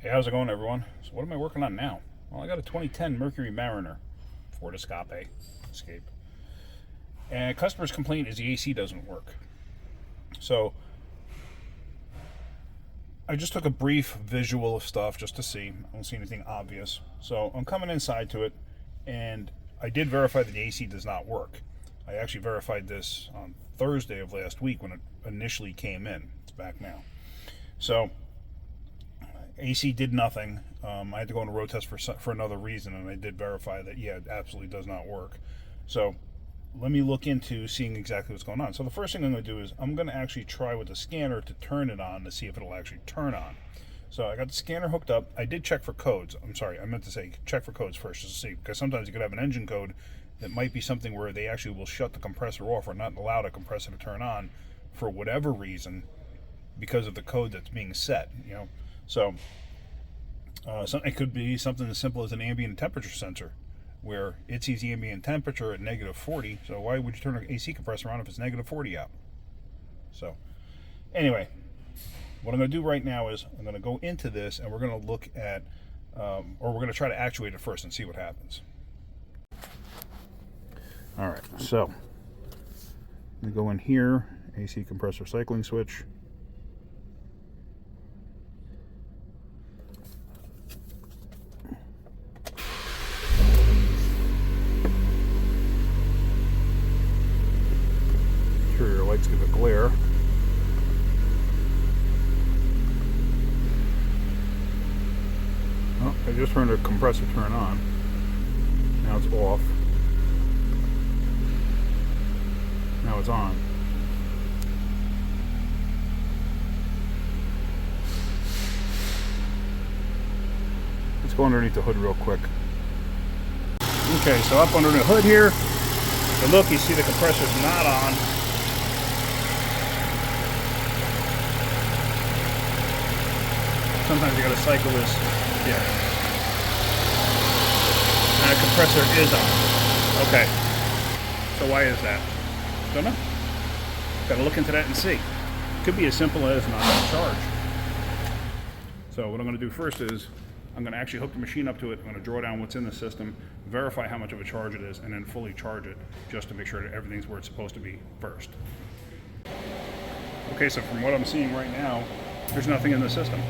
Hey, how's it going, everyone? So what am I working on now? Well, I got a 2010 Mercury Mariner Ford Escape. And customer's complaint is the AC doesn't work. So I just took a brief visual of stuff just to see. I don't see anything obvious. So I'm coming inside to it, and I did verify that the AC does not work. I actually verified this on Thursday of last week when it initially came in. It's back now. So AC did nothing. I had to go on a road test for another reason, and I did verify that, yeah, it absolutely does not work. So let me look into seeing exactly what's going on. So the first thing I'm going to do is I'm going to actually try with the scanner to turn it on to see if it'll actually turn on. So I got the scanner hooked up. I did check for codes. I'm sorry, I meant to say check for codes first just to see, because sometimes you could have an engine code that might be something where they actually will shut the compressor off or not allow the compressor to turn on for whatever reason because of the code that's being set, you know. So it could be something as simple as an ambient temperature sensor, where it sees the ambient temperature at negative 40. So why would you turn an AC compressor on if it's negative 40 out? So anyway, what I'm going to do right now is I'm going to go into this, and we're going to look at, or we're going to try to actuate it first and see what happens. All right, so I'm going to go in here, AC compressor cycling switch. Your lights give a glare. Oh, I just turned the compressor turn on. Now it's off. Now it's on. Let's go underneath the hood real quick. Okay, so up under the hood here, and look, you see the compressor's not on. Sometimes you gotta cycle this. Yeah. And the compressor is on. Okay. So why is that? Don't know. Gotta look into that and see. Could be as simple as not on charge. So what I'm gonna do first is I'm gonna actually hook the machine up to it. I'm gonna draw down what's in the system, verify how much of a charge it is, and then fully charge it just to make sure that everything's where it's supposed to be first. Okay, so from what I'm seeing right now, there's nothing in the system.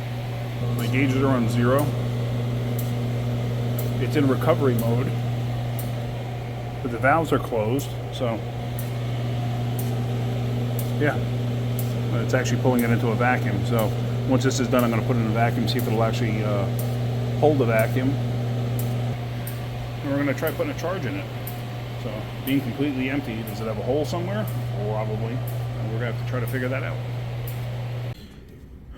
My gauges are on 0. It's in recovery mode, but the valves are closed, so yeah, it's actually pulling it into a vacuum. So once this is done, I'm going to put it in a vacuum, see if it'll actually hold the vacuum, and we're going to try putting a charge in it. So being completely empty, does it have a hole somewhere? Probably, and we're going to have to try to figure that out.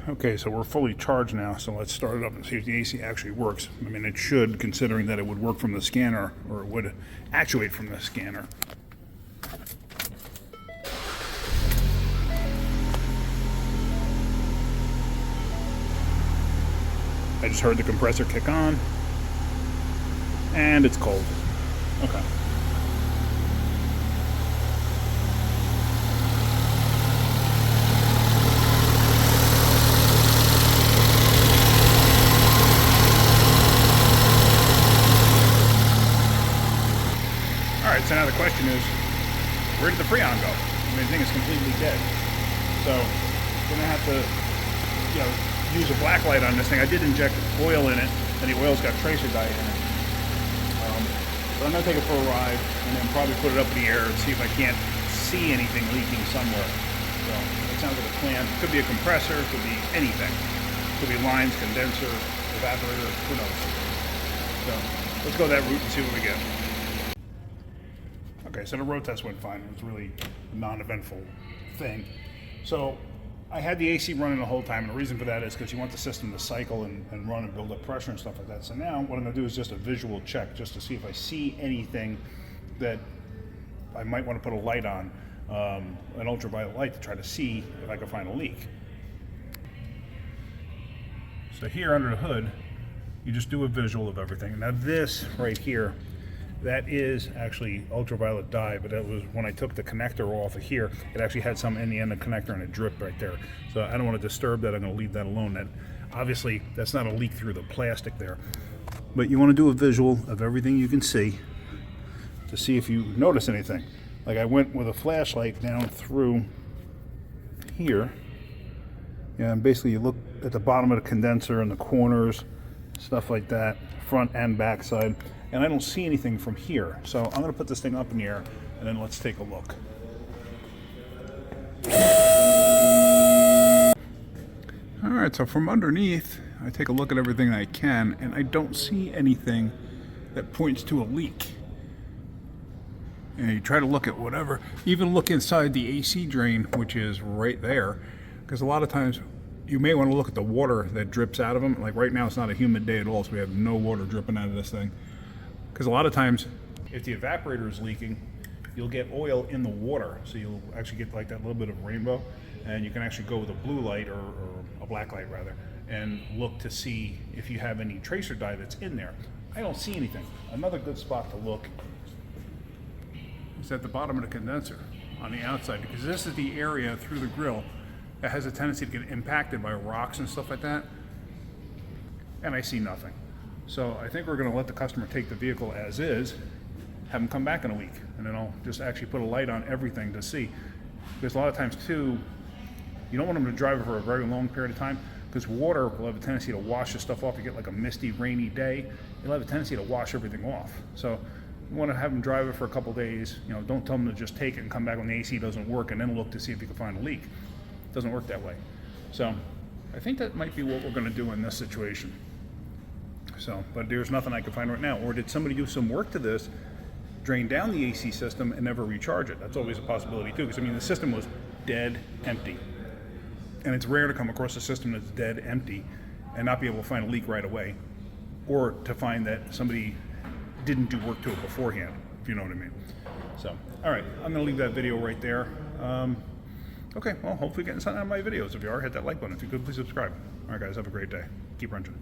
Okay, so we're fully charged now, so let's start it up and see if the AC actually works. I mean, it should, considering that it would work from the scanner, or it would actuate from the scanner. I just heard the compressor kick on, and it's cold. Okay. So now the question is, where did the Freon go? I mean, the thing is completely dead. So I'm gonna have to, use a black light on this thing. I did inject oil in it, and the oil's got tracer dye in it. So I'm gonna take it for a ride, and then probably put it up in the air and see if I can't see anything leaking somewhere. So that sounds like a plan. It could be a compressor, it could be anything. It could be lines, condenser, evaporator, who knows. So let's go that route and see what we get. Okay, so the road test went fine. It was really a non-eventful thing. So I had the AC running the whole time, and the reason for that is because you want the system to cycle and run and build up pressure and stuff like that. So now what I'm going to do is just a visual check, just to see if I see anything that I might want to put a light on, an ultraviolet light, to try to see if I can find a leak. So here under the hood, you just do a visual of everything. Now this right here, that is actually ultraviolet dye, but that was when I took the connector off of here, it actually had some in the end of the connector and it dripped right there. So I don't want to disturb that. I'm going to leave that alone. That Obviously, that's not a leak through the plastic there. But you want to do a visual of everything you can see to see if you notice anything. Like I went with a flashlight down through here, and basically you look at the bottom of the condenser and the corners, stuff like that, front and back side, and I don't see anything from here. So I'm going to put this thing up in the air, and then let's take a look. Alright, so from underneath, I take a look at everything I can, and I don't see anything that points to a leak. And you try to look at whatever, even look inside the AC drain, which is right there, because a lot of times you may want to look at the water that drips out of them. Like right now it's not a humid day at all, so we have no water dripping out of this thing. Because a lot of times, if the evaporator is leaking, you'll get oil in the water, so you'll actually get like that little bit of rainbow, and you can actually go with a blue light, or a black light rather, and look to see if you have any tracer dye that's in there. I don't see anything. Another good spot to look is at the bottom of the condenser on the outside, because this is the area through the grill that has a tendency to get impacted by rocks and stuff like that, and I see nothing. So I think we're going to let the customer take the vehicle as is, have them come back in a week, and then I'll just actually put a light on everything to see. Because a lot of times too, you don't want them to drive it for a very long period of time, because water will have a tendency to wash the stuff off. You get like a misty, rainy day, it'll have a tendency to wash everything off. So you want to have them drive it for a couple days. You know, don't tell them to just take it and come back when the AC doesn't work and then look to see if you can find a leak. It doesn't work that way. So I think that might be what we're going to do in this situation. So, but there's nothing I can find right now. Or did somebody do some work to this, drain down the AC system and never recharge it? That's always a possibility too, because I mean the system was dead empty. And it's rare to come across a system that's dead empty and not be able to find a leak right away, or to find that somebody didn't do work to it beforehand, if you know what I mean. So, all right, I'm going to leave that video right there. Okay, well, hopefully you're getting something out of my videos. If you are, hit that like button. If you could, please subscribe. All right, guys, have a great day. Keep wrenching.